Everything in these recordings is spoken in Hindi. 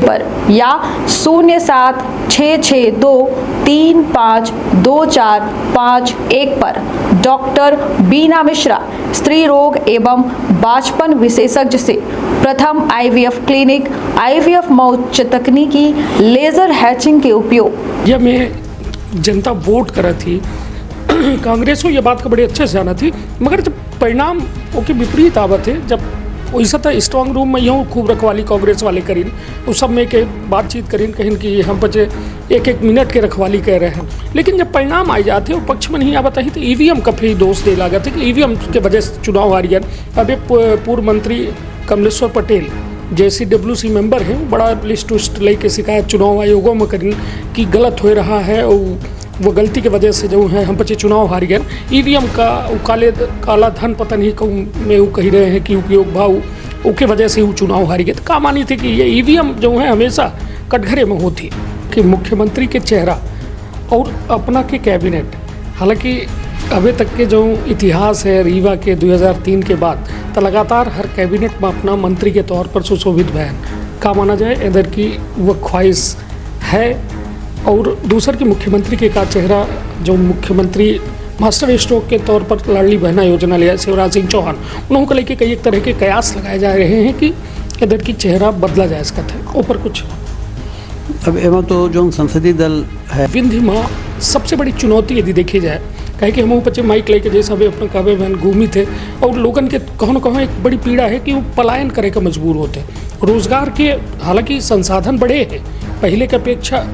पर या 0766235245 पर डॉक्टर बीना मिश्रा स्त्री रोग एवं बांझपन विशेषज्ञ से प्रथम IVF क्लिनिक, IVF मौच तकनीकी, लेजर हैचिंग के उपयोग। यह मैं जनता वोट करा थी कांग्रेस को, यह बात का बड़े अच्छे से जाना थी, मगर जब परिणाम के विपरीत आवत है, जब वैसा था स्ट्रांग रूम में यूँ खूब रखवाली कांग्रेस वाले करीन, उस सब में के बातचीत करीन कहीं कि हम बचे एक मिनट के रखवाली कह रहे हैं, लेकिन जब परिणाम आ जाते वो पक्ष में नहीं आ पाता ही तो EVM का फिर दोष दे लगा था कि EVM के वजह से चुनाव हार गया। अभी पूर्व मंत्री कमलेश्वर पटेल JCWC मेंबर हैं, बड़ा लिस्ट उस्ट लेके शिकायत चुनाव आयोगों में करीन कि गलत हो रहा है और वो गलती की वजह से जो है हम बच्चे चुनाव हार गए। EVM का काला धन पता नहीं में वो कह रहे हैं कि उपयोग भाव उसके वजह से वो चुनाव हार गए। तो का मानी थी कि ये EVM जो है हमेशा कटघरे में होती कि मुख्यमंत्री के चेहरा और अपना के कैबिनेट, हालांकि अभी तक के जो इतिहास है रीवा के 2003 के बाद तो लगातार हर कैबिनेट में अपना मंत्री के तौर पर सुशोभित बयान का माना जाए इधर की वो ख्वाहिश है। और दूसर के मुख्यमंत्री के का चेहरा जो मुख्यमंत्री मास्टर स्ट्रोक के तौर पर लाडली बहना योजना लिया शिवराज सिंह चौहान, उन्होंने को लेकर कई एक तरह के कयास लगाए जा रहे हैं कि इधर की चेहरा बदला जाए इसका था ऊपर कुछ। अब एवं तो जो संसदीय दल है विंध्य माँ सबसे बड़ी चुनौती यदि देखी जाए, कहे कि हम बच्चे माइक लेके जैसा भी अपने काबे बहन घूमी थे और लोगन के कहो न कहो एक बड़ी पीड़ा है कि वो पलायन करे का मजबूर होते। रोजगार के हालांकि संसाधन बढ़े हैं पहले की अपेक्षा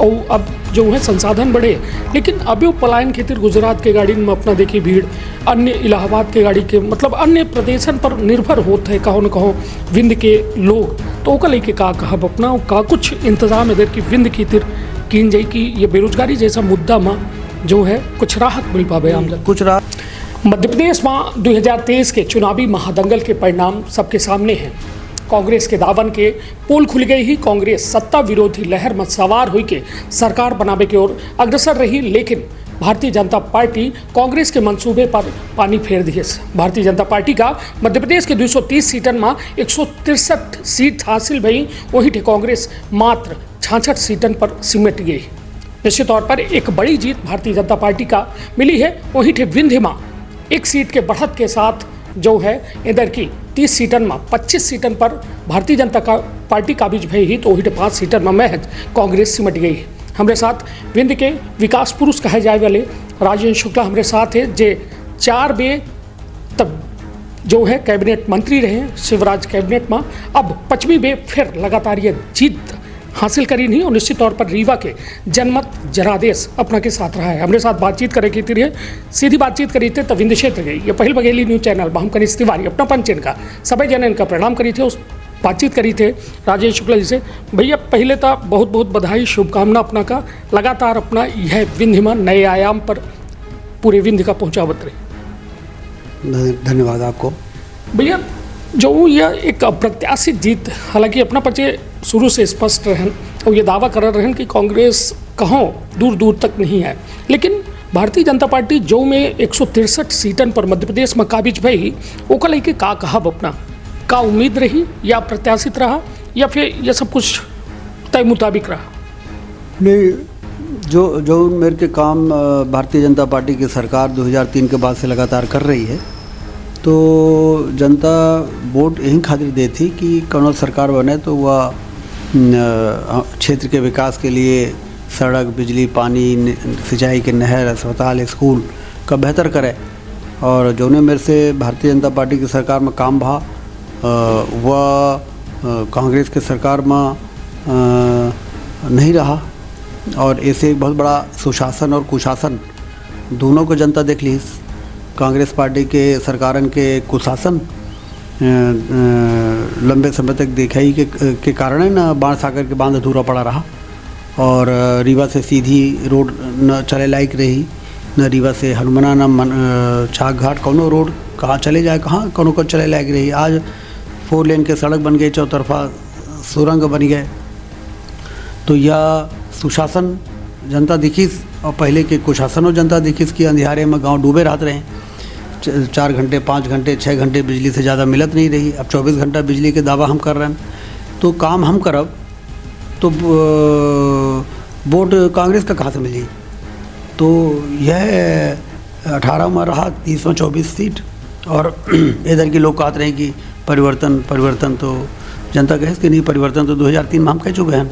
और अब जो है संसाधन बढ़े, लेकिन अभी वो पलायन खातिर गुजरात के गाड़ी में अपना देखी भीड़, अन्य इलाहाबाद के गाड़ी के मतलब अन्य प्रदेशन पर निर्भर होते हैं कहो न कहो विंध्य के लोग। तो ओका लेके का कहब अपना का कुछ इंतजाम इधर की विंध्य खातिर कीन जाए कि ये बेरोजगारी जैसा मुद्दा में जो है कुछ राहत मिल पावे आमजन कुछ राहत। मध्य प्रदेश में 2023 के चुनावी महादंगल के परिणाम सबके सामने हैं। कांग्रेस के दावन के पोल खुल गई ही कांग्रेस सत्ता विरोधी लहर में सवार हुई के सरकार बनावे की ओर अग्रसर रही, लेकिन भारतीय जनता पार्टी कांग्रेस के मंसूबे पर पानी फेर दिए। भारतीय जनता पार्टी का मध्य प्रदेश के 230 सीटन में 163 सीट हासिल भई, वहीं कांग्रेस मात्र 66 सीटन पर सिमट गई। निश्चित तौर पर एक बड़ी जीत भारतीय जनता पार्टी का मिली है। वहीं विंध्य में एक सीट के बढ़त के साथ जो है इधर की 30 सीटन में 25 सीटन पर भारतीय जनता पार्टी काबिज भई ही, तो वही 5 सीटन में महज कांग्रेस सिमट गई है। हमारे साथ विंध्य के विकास पुरुष कहे जाए वाले राजेंद्र शुक्ला हमारे साथ है, जे 4 बे तब जो है कैबिनेट मंत्री रहे शिवराज कैबिनेट में, अब 5वीं बे फिर लगातार ये जीत हासिल करी नहीं और निश्चित तौर पर रीवा के जनमत जनादेश अपना के साथ रहा है। हमारे साथ बातचीत करे की तीर सीधी बातचीत करी थे तविंद क्षेत्र गई ये पहल बघेली न्यूज चैनल हम कनिष्ठ तिवारी अपना पंचन का सभी जन इनका प्रणाम करी थे, उस बातचीत करी थे राजेश शुक्ला जी से। भैया पहले तो बहुत बहुत बधाई शुभकामना अपना का, लगातार अपना यह विंध्य में नए आयाम पर पूरे विंध्य का पहुँचावत रहे। धन्यवाद आपको। भैया जो यह एक अप्रत्याशित जीत, हालांकि अपना पचे शुरू से स्पष्ट रहन और ये दावा कर रहे हैं कि कांग्रेस कहाँ दूर दूर तक नहीं है, लेकिन भारतीय जनता पार्टी जो में 163 सीटन पर मध्य प्रदेश में काबिज भई, ओका लेके का कहब अपना का उम्मीद रही या प्रत्याशित रहा या फिर यह सब कुछ तय मुताबिक रहा? नहीं, जो मेरे के काम भारतीय जनता पार्टी की सरकार 2003 के बाद से लगातार कर रही है, तो जनता वोट यही खातिर दे थी कि कौन सरकार बने तो वह क्षेत्र के विकास के लिए सड़क, बिजली, पानी, सिंचाई के नहर, अस्पताल, स्कूल का बेहतर करे। और जो ने मेरे से भारतीय जनता पार्टी की सरकार में काम भा वह कांग्रेस के सरकार में नहीं रहा, और ऐसे बहुत बड़ा सुशासन और कुशासन दोनों को जनता देख ली। कांग्रेस पार्टी के सरकारन के कुशासन लंबे समय तक दिखाई के कारण है ना बाण सागर के बांध अधूरा पड़ा रहा, और रीवा से सीधी रोड न चले लायक रही, न रीवा से हनुमाना न चाक घाट कौनो रोड कहाँ चले जाए, कहाँ कौनो को चले लायक रही। आज 4 लेन के सड़क बन गई, चौतरफा सुरंग बन गए, तो यह सुशासन जनता दिखीस। और पहले के कुशासनों जनता दिखीस कि अंधियारे में गांव डूबे रहते रहे, 4 घंटे 5 घंटे 6 घंटे बिजली से ज़्यादा मिलत नहीं रही। अब 24 घंटा बिजली के दावा हम कर रहे हैं, तो काम हम करब तो वोट कांग्रेस का कहाँ से मिली। तो यह 18 में रहा 324 सीट, और इधर के लोग कहते रहे कि परिवर्तन परिवर्तन, तो जनता कहे कि नहीं, परिवर्तन तो 2003 में हम कह चुके हैं,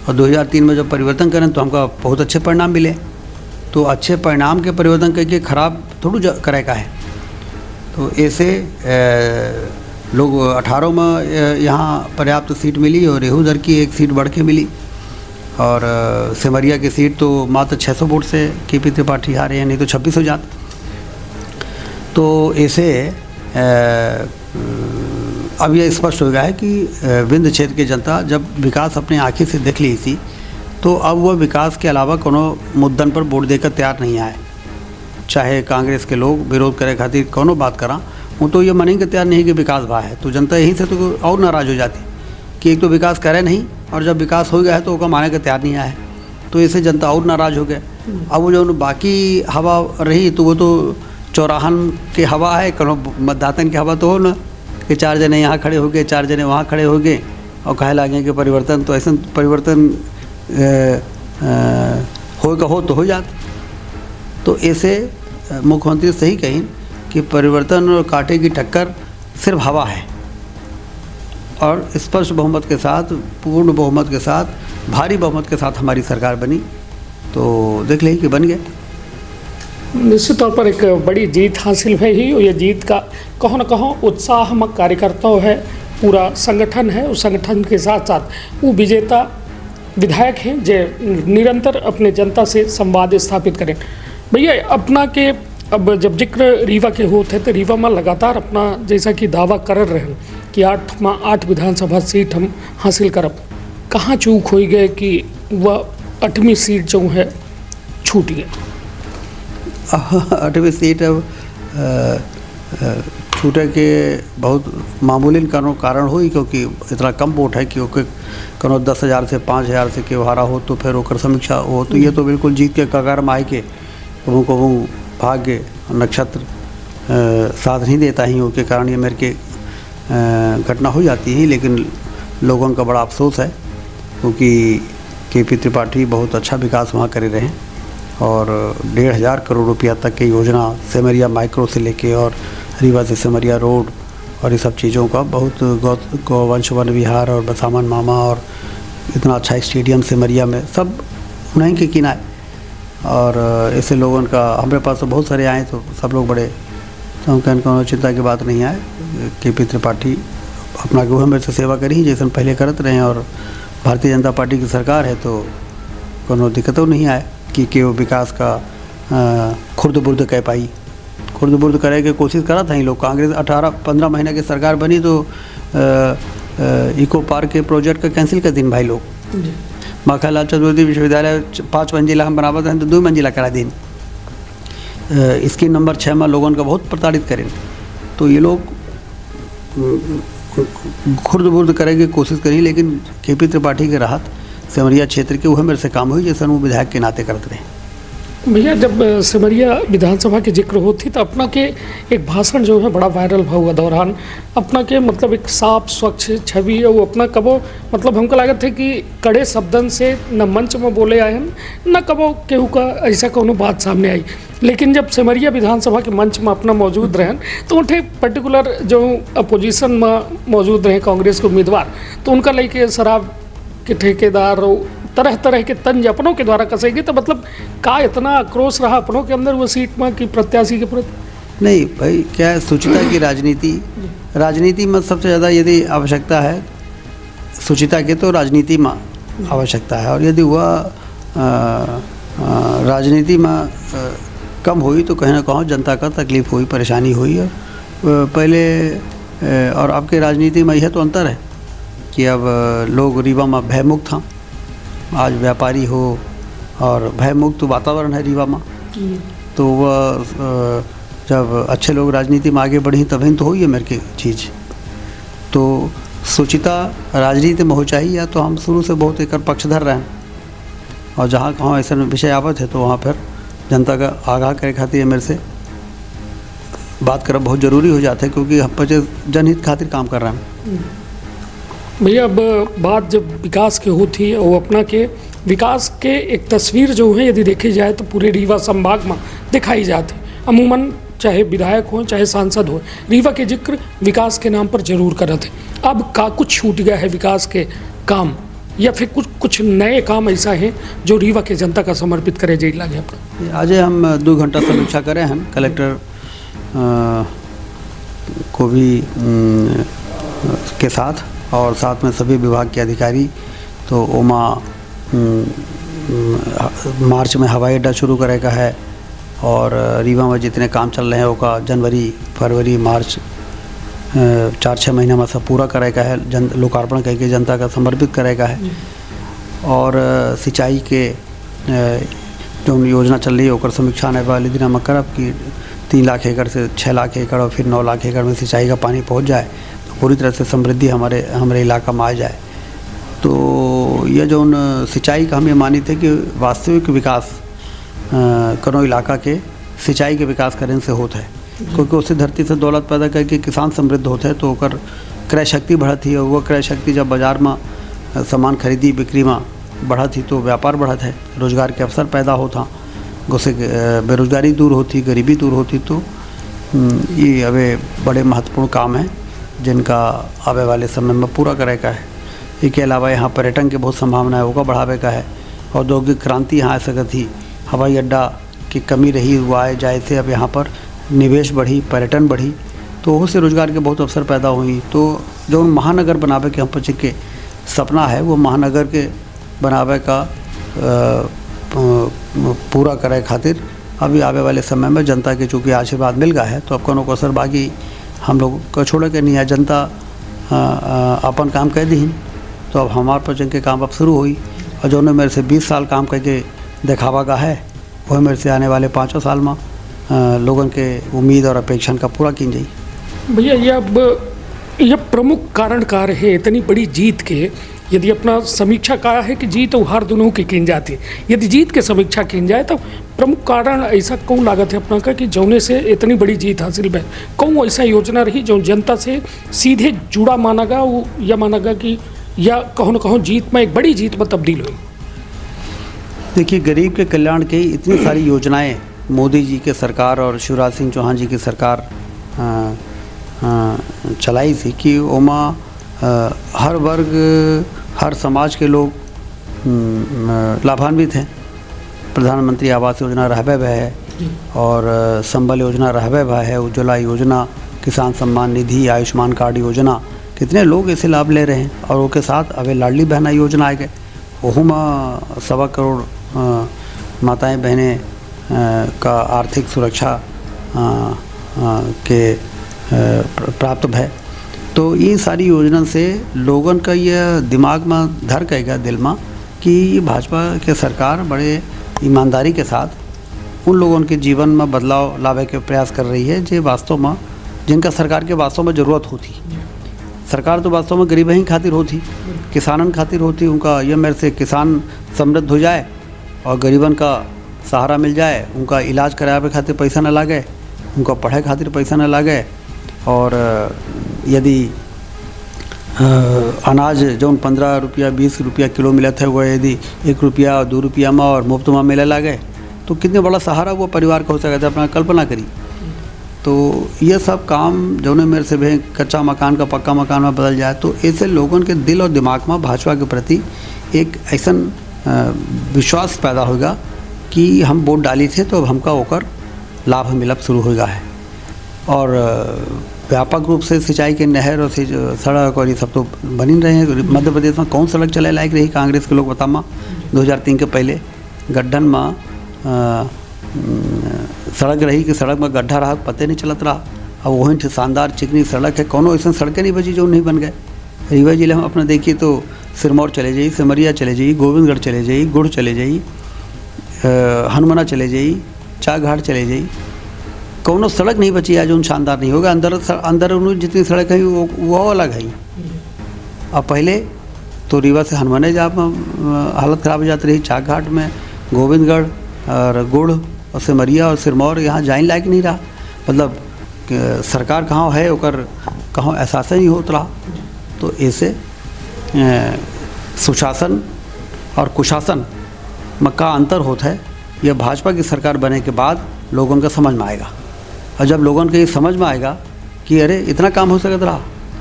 और 2003 में जब परिवर्तन करें तो हमका बहुत अच्छे परिणाम मिले। तो अच्छे परिणाम के परिवर्तन करके खराब थोड़ी करे का है। तो ऐसे लोग 18 में यहाँ पर्याप्त सीट मिली, और रेहूदर की एक सीट बढ़ के मिली, और सिमरिया की सीट तो मात्र 600 वोट से केपी त्रिपाठी हारे हैं, नहीं तो 26 हो जाते। तो ऐसे अब यह स्पष्ट हो गया है कि विंध्य क्षेत्र की जनता जब विकास अपने आँखी से देख ली थी, तो अब वह विकास के अलावा कोनो मुद्दन पर वोट देकर तैयार नहीं आए। चाहे कांग्रेस के लोग विरोध करे खातिर कोनो बात करा, वो तो ये मानेंगे तैयार नहीं कि विकास भा है। तो जनता यहीं से तो और नाराज़ हो जाती कि एक तो विकास करे नहीं, और जब विकास हो गया है तो उसका माने के तैयार नहीं आया है। तो इससे जनता और नाराज़ हो गए। अब वो जो बाकी हवा रही तो वो तो चौराहन की हवा है, कोनो मतदातन की हवा तो हो ना, कि 4 जने यहाँ खड़े हो गए, 4 जने वहाँ खड़े हो गए, और कहे लगे कि परिवर्तन, तो ऐसा परिवर्तन हो तो हो जाता। तो ऐसे मुख्यमंत्री सही कहीं कि परिवर्तन और कांटे की टक्कर सिर्फ हवा है, और स्पष्ट बहुमत के साथ, पूर्ण बहुमत के साथ, भारी बहुमत के साथ हमारी सरकार बनी। तो देख लें कि बन गए। निश्चित तौर पर एक बड़ी जीत हासिल है ही, और ये जीत का कहो न कहो उत्साह में कार्यकर्ताओं है, पूरा संगठन है। उस संगठन के साथ साथ वो विजेता विधायक हैं जो निरंतर अपने जनता से संवाद स्थापित करें। भैया अपना के अब जब जिक्र रीवा के होते हैं तो रीवा में लगातार अपना जैसा कि दावा कर रहे हैं कि 8 विधानसभा सीट हम हासिल करब, कहाँ चूक हो गए कि वह 8वीं सीट जो है छूट गई। 8वीं सीट अब छूटे के बहुत मामूली कारण हुई, क्योंकि इतना कम वोट है कि कनो 10,000 से 5,000 से के हारा हो तो फिर ओकर समीक्षा हो। तो ये तो बिल्कुल जीत के कगार में आए के कहूँ भाग्य नक्षत्र साथ नहीं देता ही, उसके कारण ये मेरे के घटना हो जाती है। लेकिन लोगों का बड़ा अफसोस है, क्योंकि केपी त्रिपाठी बहुत अच्छा विकास वहाँ करे रहे हैं, और 1,500 करोड़ रुपया तक की योजना सिमरिया माइक्रो से लेके और रीवा से सिमरिया रोड और ये सब चीज़ों का बहुत गौवंश वन विहार और बसामन मामा और इतना अच्छा स्टेडियम सिमरिया में सब उन्हीं के किनारे। और ऐसे लोगों का हमारे पास तो बहुत सारे आए, तो सब लोग बड़े तो हम कहने चिंता की बात नहीं आए। केपी त्रिपाठी अपना गुह में से सेवा करी जैसे हम पहले करते रहे, और भारतीय जनता पार्टी की सरकार है तो कोनो दिक्कतों नहीं आए कि वो विकास का खुर्द बुर्द कह पाई। खुर्द बुर्द करे के कोशिश करा था ही लोग। कांग्रेस 18-15 महीने की सरकार बनी तो इको पार्क के प्रोजेक्ट का कैंसिल कर दिन भाई लोग। माखनलाल चतुर्वेदी विश्वविद्यालय 5 मंजिला हम बनावत हैं तो 2 मंजिला करा दिन। स्कीम नंबर 6 में लोगों का बहुत प्रताड़ित करें, तो ये लोग खुर्द बुर्द करेंगे कोशिश करी। लेकिन केपी त्रिपाठी के राहत सिमरिया क्षेत्र के वह मेरे से काम हुई जैसे वो विधायक के नाते करते रहे। भैया जब सिमरिया विधानसभा की जिक्र होती तो अपना के एक भाषण जो है बड़ा वायरल हुआ दौरान अपना के मतलब एक साफ स्वच्छ छवि है वो अपना कबो मतलब हमको लागत है कि कड़े शब्दन से न मंच में बोले आए हैं न कबो केहू का ऐसा कोनो बात सामने आई। लेकिन जब सिमरिया विधानसभा के मंच में अपना मौजूद रहें तो उठे पर्टिकुलर जो अपोजिशन में मौजूद रहे कांग्रेस के उम्मीदवार तो उनका लेके शराब के ठेकेदार तरह तरह के तंज अपनों के द्वारा कसेगी। तो मतलब का इतना आक्रोश रहा अपनों के अंदर वो सीट में कि प्रत्याशी के प्रति? नहीं भाई, क्या है सुचिता की राजनीति में सबसे ज़्यादा यदि आवश्यकता है सुचिता के तो राजनीति में आवश्यकता है। और यदि वह राजनीति में कम हुई तो कहीं ना कहीं जनता का तकलीफ हुई, परेशानी हुई। और पहले और अब के राजनीति में यह तो अंतर है कि अब लोग रीवा में भयमुक्त हैं। आज व्यापारी हो और भयमुक्त वातावरण है रीवा में, तो वह जब अच्छे लोग राजनीति में आगे बढ़ी तभी तो हुई है मेरे की चीज़। तो सुचिता राजनीति में हो चाहिए या तो हम शुरू से बहुत एक पक्षधर रहे और जहाँ कहाँ ऐसा विषय आवत है तो वहाँ फिर जनता का आगाह करे खातिर मेरे से बात करना बहुत ज़रूरी हो जाता है, क्योंकि हम पचे जनहित खातिर काम कर रहे हैं। भैया अब बात जब विकास के होती है वो अपना के विकास के एक तस्वीर जो है यदि देखी जाए तो पूरे रीवा संभाग में दिखाई जाती अमूमन, चाहे विधायक हो चाहे सांसद हो, रीवा के जिक्र विकास के नाम पर जरूर करते। अब का कुछ छूट गया है विकास के काम, या फिर कुछ नए काम ऐसा है जो रीवा के जनता का समर्पित करे जाए लगे अपना? आज हम 2 घंटा समीक्षा करें हम कलेक्टर को भी के साथ और साथ में सभी विभाग के अधिकारी। तो ओमा मार्च में हवाई अड्डा शुरू करेगा है और रीवा में जितने काम चल रहे हैं वो जनवरी फरवरी मार्च 4-6 महीना में सब पूरा करेगा है, लोकार्पण करके जनता का समर्पित करेगा है। और सिंचाई के जो योजना चल रही है ओकर समीक्षा आने वाले दिन में करब कि 3 लाख एकड़ से 6 लाख एकड़ और फिर 9 लाख एकड़ में सिंचाई का पानी पहुंच जाए तो पूरी तरह से समृद्धि हमारे इलाका में आ जाए। तो यह जो सिंचाई का हम ये मानी थे कि वास्तविक विकास करो इलाका के सिंचाई के विकास करने से होता है, क्योंकि उससे धरती से दौलत पैदा करके किसान समृद्ध होते हैं तो ओकर क्रय शक्ति बढ़त ही, और वह क्रय शक्ति जब बाजार में सामान खरीदी बिक्री में बढ़त ही तो व्यापार बढ़त है, रोजगार के अवसर पैदा होता, उससे बेरोजगारी दूर होती, गरीबी दूर होती। तो ये अभी बड़े महत्वपूर्ण काम हैं जिनका आने वाले समय में पूरा करे का है। इसके अलावा यहाँ पर्यटन के बहुत संभावना है, वो बढ़ावे का है। औद्योगिक क्रांति यहाँ आ सकती थी, हवाई अड्डा की कमी रही हुआ है जाए से अब यहाँ पर निवेश बढ़ी, पर्यटन बढ़ी, तो उससे रोजगार के बहुत अवसर पैदा हुई। तो जो महानगर बनावे के हम पच के सपना है वो महानगर के बनावे का पूरा करे खातिर अभी आने वाले समय में जनता के चूँकि आशीर्वाद मिल गया है तो अब कोनो असर बाकी हम लोग को छोड़ के नहीं है। जनता अपन काम कह दी तो अब हमारे पचन के काम अब शुरू हुई, और जो ने मेरे से 20 साल काम करके दिखावा का है वह मेरे से आने वाले 5 साल में लोगों के उम्मीद और अपेक्षा का पूरा की जाए। भैया यह प्रमुख कारण का है इतनी बड़ी जीत के, यदि अपना समीक्षा का है कि जीत और हार दोनों की किन जाती है, यदि जीत के समीक्षा किन जाए तो प्रमुख कारण ऐसा कौन लागत है अपना का कि जौने से इतनी बड़ी जीत हासिल है? कौन ऐसा योजना रही जो जनता से सीधे जुड़ा मानागा या मानागा कि या कहो न कहो जीत में एक बड़ी जीत में तब्दील हुई? देखिए, गरीब के कल्याण की इतनी सारी योजनाएं मोदी जी के सरकार और शिवराज सिंह चौहान जी की सरकार चलाई थी कि ओमा हर वर्ग हर समाज के लोग लाभान्वित हैं। प्रधानमंत्री आवास योजना रहबे भय है और संबल योजना रहबे भय है, उज्ज्वला योजना, किसान सम्मान निधि, आयुष्मान कार्ड योजना, कितने लोग इसे लाभ ले रहे हैं। और उसके साथ अभी लाडली बहना योजना आ गए, वह में 1.25 करोड़ माताएं बहनें का आर्थिक सुरक्षा के प्राप्त है। तो ये सारी योजना से लोगों का ये दिमाग में धर गएगा दिल में कि भाजपा के सरकार बड़े ईमानदारी के साथ उन लोगों के जीवन में बदलाव लावे के प्रयास कर रही है जो वास्तव में जिनका सरकार के वास्तव में ज़रूरत होती। सरकार तो वास्तव में गरीब ही खातिर होती, किसानन खातिर होती। उनका यह मेरे से किसान समृद्ध हो जाए और गरीबन का सहारा मिल जाए, उनका इलाज करावे खातिर पैसा न लागे, उनका पढ़ाई खातिर पैसा न लागे। और यदि अनाज जो 15 रुपया 20 रुपया किलो मिला था वो यदि 1 रुपया और 2 रुपया में और मुफ्त में मिले लागे तो कितने बड़ा सहारा वो परिवार का हो सकता है, अपना कल्पना करी। तो ये सब काम जो ने मेरे से भी कच्चा मकान का पक्का मकान में बदल जाए तो ऐसे लोगों के दिल और दिमाग में भाजपा के प्रति एक ऐसा विश्वास पैदा होगा कि हम वोट डाली थे तो अब हमका होकर लाभ मिलब शुरू होगा है। और व्यापक रूप से सिंचाई के नहर और सड़क और ये सब तो बन ही रहे हैं। मध्य प्रदेश में कौन सड़क चले लायक रही कांग्रेस के लोग बतामा? 2003 के पहले गड्ढन में सड़क रही कि सड़क में गड्ढा रहा पते नहीं चलत रहा। अब वही शानदार चिकनी सड़क है, कोनो ऐसा सड़कें नहीं बची जो नहीं बन गए। रीवा जिले में अपना देखिए तो सिरमौर चले जाइए, सिमरिया चले जाइए, गोविंदगढ़ चले जाइए, गुड़ चले जाइए, हनुमाना चले जाइए, चाघाट चले जाइए, कोनो सड़क नहीं बची है जो शानदार नहीं होगा। अंदर जितनी सड़क है वो अलग है। अब पहले तो रीवा से हनुमाने जा हालत ख़राब हो जाती रही, चाघाट में गोविंदगढ़ और गुड़ और सिमरिया और सिरमौर यहाँ जाने लायक नहीं रहा। मतलब सरकार कहाँ है ओकर कहाँ एहसास नहीं होता रहा। तो ऐसे सुशासन और कुशासन में का अंतर होता है, यह भाजपा की सरकार बनने के बाद लोगों को समझ में आएगा। और जब लोगों को ये समझ में आएगा कि अरे इतना काम हो सकता रहा,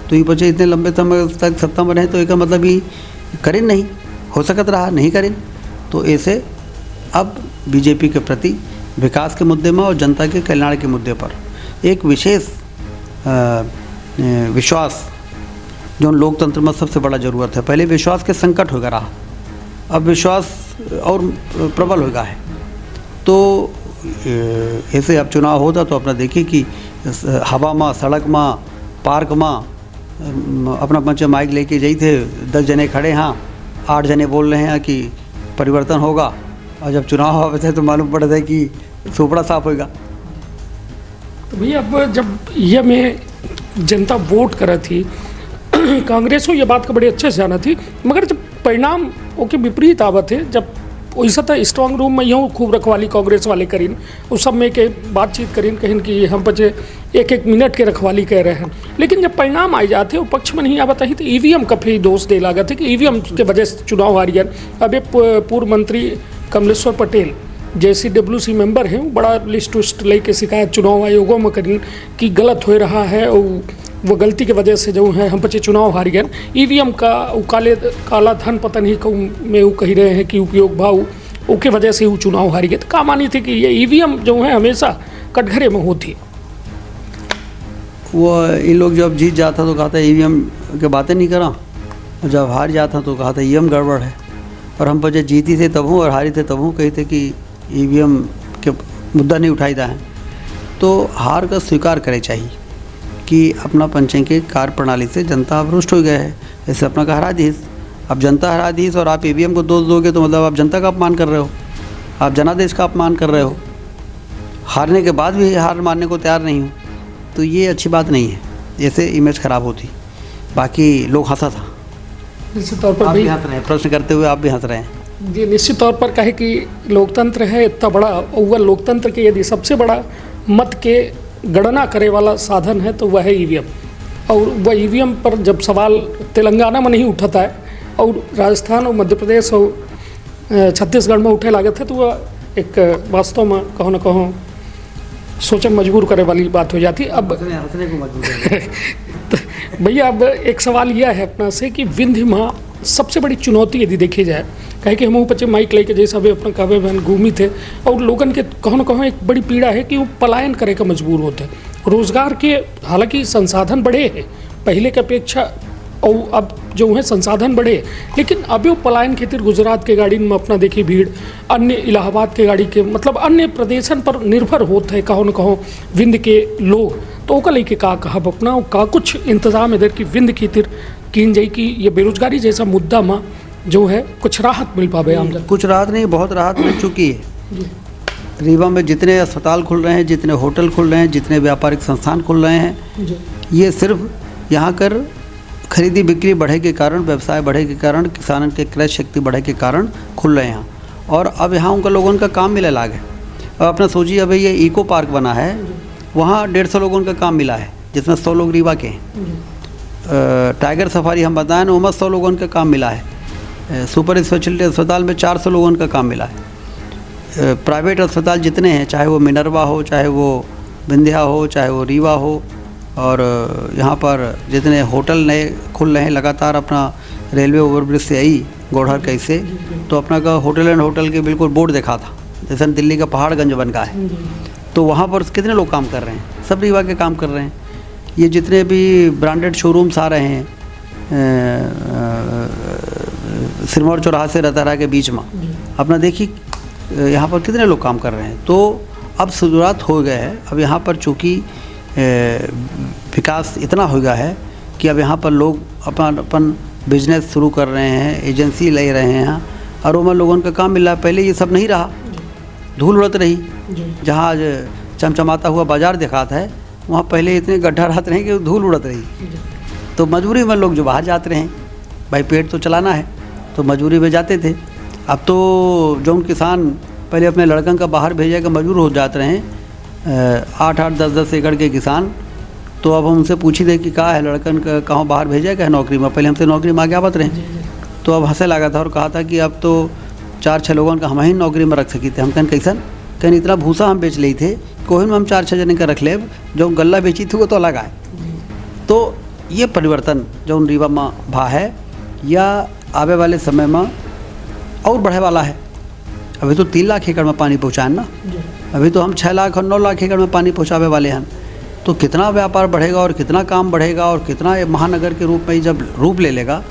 तो ये बच्चे इतने लंबे समय तक सत्ता में रहे, तो इसका मतलब ये करें नहीं हो सकता रहा, नहीं करें। तो ऐसे अब बीजेपी के प्रति विकास के मुद्दे में और जनता के कल्याण के मुद्दे पर एक विशेष विश्वास जो लोकतंत्र में सबसे बड़ा ज़रूरत है। पहले विश्वास के संकट होगा रहा, अब विश्वास और प्रबल होगा है। तो ऐसे अब चुनाव होता तो अपना देखिए कि हवा में, सड़क में, पार्क में अपना पंच माइक लेके जाई थे, 10 जने खड़े हैं, 8 जने बोल रहे हैं कि परिवर्तन होगा, और जब चुनाव आते थे तो मालूम पड़ता है कि सोपड़ा साफ होगा। तो भैया अब जब ये में जनता वोट करा थी कांग्रेस को, ये बात का बड़े अच्छे से जाना थी, मगर जब परिणाम ओके विपरीत आवत है, जब वैसा था स्ट्रांग रूम में यूँ खूब रखवाली कांग्रेस वाले करीन, उस सब में के बातचीत करीन कहीं कि हम बचे 1-1 मिनट के रखवाली कह रहे हैं, लेकिन जब परिणाम आ जाते वो पक्ष में नहीं आवत ही तो ईवीएम का फिर दोष दे लगा थे कि ईवीएम के वजह से चुनाव हार गया। अब एक पूर्व मंत्री कमलेश्वर पटेल JCWC मेंबर हैं, वो बड़ा लिस्ट उस्ट लेके शिकायत चुनाव आयोगों में करीन कि गलत हो रहा है, और वो गलती की वजह से जो है हम बच्चे चुनाव हार गए। ईवीएम का काला धन पता नहीं कहूँ में वो कह रहे हैं कि उपयोग भाव उसके वजह से वो चुनाव हार गए। तो का मानी थी कि ये ईवीएम जो है हमेशा कटघरे में होती। वो इन लोग जब जीत जाता तो कहता ईवीएम के बातें नहीं करा, और जब हार जाता तो कहता ईवीएम गड़बड़ है। और हम बच्चे जीती थे तब हूँ और हारी थे तब हूँ कहते कि ईवीएम के मुद्दा नहीं उठाई था है। तो हार का स्वीकार करे चाहिए कि अपना पंचायत के कार्य प्रणाली से जनता अवरुष्ट हो गया है। ऐसे अपना का हरा दीस, अब जनता हरा दीस और आप ईवीएम को दोष दोगे तो मतलब आप जनता का अपमान कर रहे हो, आप जनादेश का अपमान कर रहे हो। हारने के बाद भी हार मानने को तैयार नहीं हो, तो ये अच्छी बात नहीं है, ऐसे इमेज खराब होती। बाकी लोग हंसा था, निश्चित तौर पर आप भी भी हंस रहे हैं, प्रश्न करते हुए आप भी हंस रहे हैं। जी निश्चित तौर पर कहे कि लोकतंत्र है इतना बड़ा, और लोकतंत्र के यदि सबसे बड़ा मत के गणना करे वाला साधन है तो वह है ईवीएम। और वह ईवीएम पर जब सवाल तेलंगाना में नहीं उठाता है और राजस्थान और मध्य प्रदेश और छत्तीसगढ़ में उठे लागत है, तो वह एक वास्तव में कहो न कहो सोचने मजबूर करे वाली बात हो जाती है। अब हंसने को मजबूर तो भैया अब एक सवाल यह है अपना से कि विंध्य में सबसे बड़ी चुनौती यदि देखी जाए, कहे कि हम बच्चे माइक लेके जैसा भी अपना काव्य बहन घूमी थे, और लोगन के कहो न कहो एक बड़ी पीड़ा है कि वो पलायन करे का मजबूर होते हैं। रोजगार के हालांकि संसाधन बढ़े हैं पहले की अपेक्षा, और अब जो है संसाधन बढ़े, लेकिन अभी वो पलायन खातिर गुजरात के गाड़ी में अपना देखी भीड़, अन्य इलाहाबाद के गाड़ी के मतलब अन्य प्रदेशन पर निर्भर होते हैं कहो न कहो विंध्य के लोग। तो ओका लेके का कहब अपना का कुछ इंतजाम इधर की विंध्य खातिर किन जाए कि ये बेरोजगारी जैसा मुद्दा में जो है कुछ राहत मिल पावे आमजन? कुछ राहत नहीं, बहुत राहत मिल चुकी है। रीवा में जितने अस्पताल खुल रहे हैं, जितने होटल खुल रहे हैं, जितने व्यापारिक संस्थान खुल रहे हैं, ये सिर्फ यहाँ कर खरीदी बिक्री बढ़े के कारण, व्यवसाय बढ़े के कारण, किसानों के क्रय शक्ति बढ़े के कारण खुल रहे हैं यहाँ। और अब यहाँ उनका लोगों का काम मिले लागे। अब अपना सोचिए, अभी ये इको पार्क बना है, वहाँ 150 लोगों का काम मिला है, जिसमें 100 लोग रीवा के हैं। टाइगर सफारी हम बताएं ना, वहाँ 100 लोगों का काम मिला है। सुपर स्पेशलिटी अस्पताल में 400 लोगों का काम मिला है। प्राइवेट अस्पताल जितने हैं, चाहे वो मिनरवा हो, चाहे वो विंध्या हो, चाहे वो रीवा हो, और यहाँ पर जितने होटल नए खुल रहे हैं लगातार, अपना रेलवे ओवरब्रिज से आई गोढ़र कैसे, तो अपना का होटल एंड होटल के बिल्कुल बोर्ड देखा था, जैसे दिल्ली का पहाड़गंज बन का है। तो वहाँ पर कितने लोग काम कर रहे हैं, सब रीवा के काम कर रहे हैं। ये जितने भी ब्रांडेड शोरूम्स आ रहे हैं सिरमौर चौराहा से रतहरा के बीच में, अपना देखिए यहाँ पर कितने लोग काम कर रहे हैं। तो अब शुरुआत हो गया है। अब यहाँ पर चूँकि विकास इतना हो गया है कि अब यहाँ पर लोग अपन बिजनेस शुरू कर रहे हैं, एजेंसी ले रहे हैं, और वो में लोगों का काम मिल रहा है। पहले ये सब नहीं रहा, धूल उड़त रही। जहाँ चमचमाता हुआ बाजार दिखाता है, वहाँ पहले इतने गड्ढा रहते रहे कि धूल उड़त रही। तो मजबूरी में लोग जो बाहर जाते रहे, भाई पेट तो चलाना है, तो मजबूरी में जाते थे। अब तो जो किसान पहले अपने लड़कन का बाहर भेजे का मजबूर हो जाते रहे, 8-8, 10-10 एकड़ के किसान तो अब हम उनसे पूछी थे कि कहा है लड़कन का कहाँ बाहर भेजा क्या है नौकरी में, पहले हमसे नौकरी में आगे आवत रहे। तो अब हंसे लगा था और कहा था कि अब तो 4-6 लोगों का हम ही नौकरी में रख सकी थे। हम कहन कैसन, कहीं इतना भूसा हम बेच ली थे कोई में हम 4-6 जने का रख ले, जो गल्ला बेची थी वो तो अलग आए। तो ये परिवर्तन जो रीवा में भा है या आवे वाले समय में और बढ़े वाला है। अभी तो 3 लाख एकड़ में पानी पहुँचाएं ना, अभी तो हम 6 लाख और 9 लाख एकड़ में पानी पहुँचावे वाले हैं। तो कितना व्यापार बढ़ेगा और कितना काम बढ़ेगा और कितना ये महानगर के रूप में ही जब रूप ले लेगा।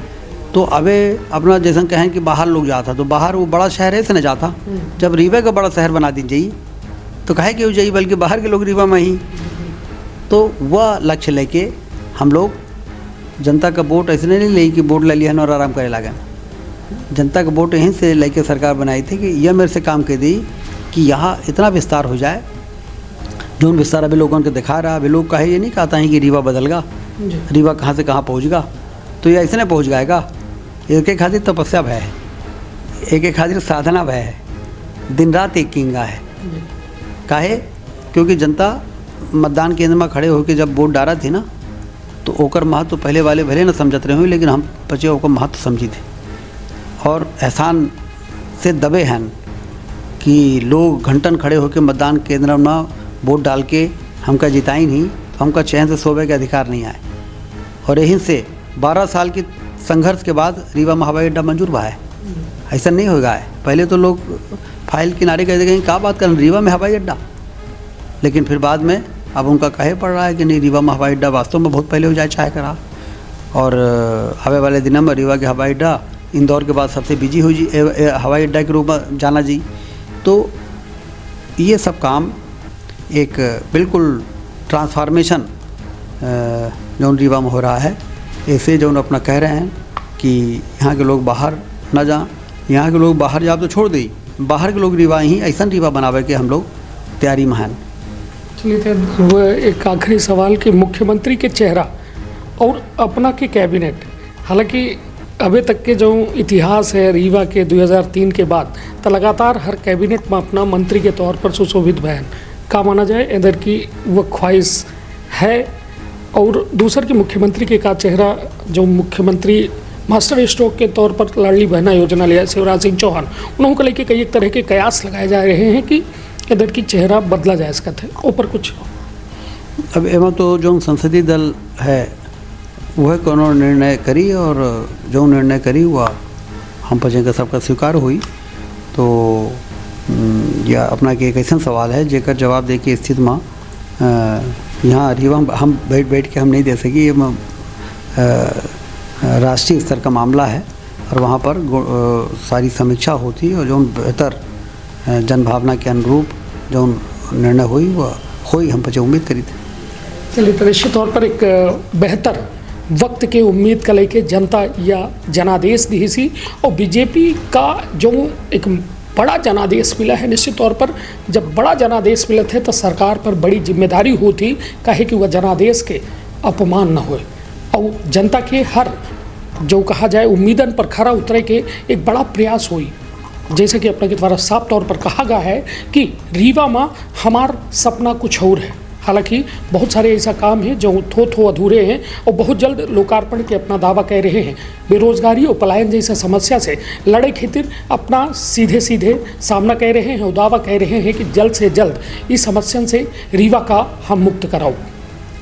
तो अबे अपना जैसा कहें कि बाहर लोग जाता, तो बाहर वो बड़ा शहर है से न जाता, जब रीवा का बड़ा शहर बना दी जाइए तो कहे कि वो जाइए, बल्कि बाहर के लोग रीवा में ही। तो वह लक्ष्य लेके हम लोग जनता का वोट ऐसे नहीं ले कि वोट ले लिया और आराम करे लगे। जनता का वोट यहीं से लेके सरकार बनाई थी कि यह मेरे से काम कर दी कि यहाँ इतना विस्तार हो जाए, जो विस्तार अभी लोगों को दिखा रहा। अभी लोग कहे ये नहीं कहता है कि रीवा बदल गा, रीवा कहाँ से कहाँ पहुँच गा, तो ये ऐसे नहीं पहुँच जाएगा। एक एक खातिर तपस्या भय है, एक एक खातिर साधना भय है, दिन रात एक किंगा है। काहे, क्योंकि जनता मतदान केंद्र में खड़े होकर जब वोट डाला थी ना, तो ओकर महत्व तो पहले वाले भले न समझत रहे हुए, लेकिन हम बचे ओकर महत्व समझी थे और एहसान से दबे हैं कि लोग घंटन खड़े होकर मतदान केंद्र में वोट डाल के हमका जिताई नहीं, तो हमका चैन से सोवे के अधिकार नहीं आए। और यहीं से 12 साल की संघर्ष के बाद रीवा में हवाई अड्डा मंजूर हुआ है। ऐसा नहीं होगा है, पहले तो लोग फाइल किनारे कहते कहीं क्या बात करें रीवा में हवाई अड्डा, लेकिन फिर बाद में अब उनका कहे पड़ रहा है कि नहीं, रीवा में हवाई अड्डा वास्तव में बहुत पहले हो जाए चाहे करा। और आने वाले दिनों में रीवा के हवाई अड्डा इंदौर के बाद सबसे बिजी हो जी हवाई अड्डा के रूप में जाना जी। तो ये सब काम एक बिल्कुल ट्रांसफॉर्मेशन जो रीवा में हो रहा है। ऐसे जो अपना कह रहे हैं कि यहाँ के लोग बाहर ना जाएं, यहाँ के लोग बाहर जाओ तो छोड़ दी, बाहर के लोग रीवा ही ऐसा रीवा बनावे के हम लोग तैयारी में हैं। चलिए तो वो एक आखिरी सवाल कि मुख्यमंत्री के चेहरा और अपना के कैबिनेट, हालांकि अभी तक के जो इतिहास है रीवा के 2003 के बाद, तो लगातार हर कैबिनेट में अपना मंत्री के तौर पर सुशोभित बयान का माना जाए इधर की वो ख्वाहिश है। और दूसर के मुख्यमंत्री के का चेहरा, जो मुख्यमंत्री मास्टर स्ट्रोक के तौर पर लाडली बहना योजना लिया शिवराज सिंह चौहान, उन्होंने को लेकर कई एक तरह के कयास लगाए जा रहे हैं कि इधर की चेहरा बदला जा सकता है। ऊपर कुछ अब एवं तो जो संसदीय दल है वह कोनो निर्णय करी, और जो निर्णय करी वह हम पचे का सबका स्वीकार हुई। तो या अपना के एक ऐसा सवाल है जेकर जवाब दे के स्थिति में यहाँ रीवा हम बैठ के हम नहीं दे सकी। ये राष्ट्रीय स्तर का मामला है और वहाँ पर सारी समीक्षा होती और जो बेहतर जनभावना के अनुरूप जो निर्णय हुई वह हुई, हम पचे उम्मीद करी थी। चलिए तो निश्चित तौर पर एक बेहतर वक्त के उम्मीद का लेके जनता या जनादेश दी सी, और बीजेपी का जो एक बड़ा जनादेश मिला है, निश्चित तौर पर जब बड़ा जनादेश मिला थे तो सरकार पर बड़ी जिम्मेदारी होती काहे कि वह जनादेश के अपमान न होए और जनता के हर जो कहा जाए उम्मीदन पर खरा उतरे के एक बड़ा प्रयास हुई। जैसे कि अपने के द्वारा साफ तौर पर कहा गया है कि रीवा में हमार सपना कुछ और है। हालांकि बहुत सारे ऐसा काम है जो थो अधूरे हैं और बहुत जल्द लोकार्पण के अपना दावा कह रहे हैं। बेरोजगारी और पलायन जैसा समस्या से लड़े खातिर अपना सीधे सामना कह रहे हैं और दावा कह रहे हैं कि जल्द से जल्द इस समस्या से रीवा का हम मुक्त कराओ।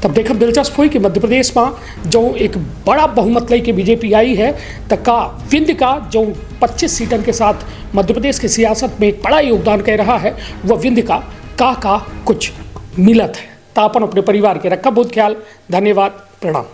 तब देखब दिलचस्प हुई कि मध्य प्रदेश में जो एक बड़ा बहुमत लेके बीजेपी आई है, तो का विंध्य का जो 25 सीटन के साथ मध्य प्रदेश की सियासत में एक बड़ा योगदान कह रहा है, वह विंध्य का कुछ मिलत है। तापन अपने परिवार के रखा बहुत ख्याल। धन्यवाद, प्रणाम।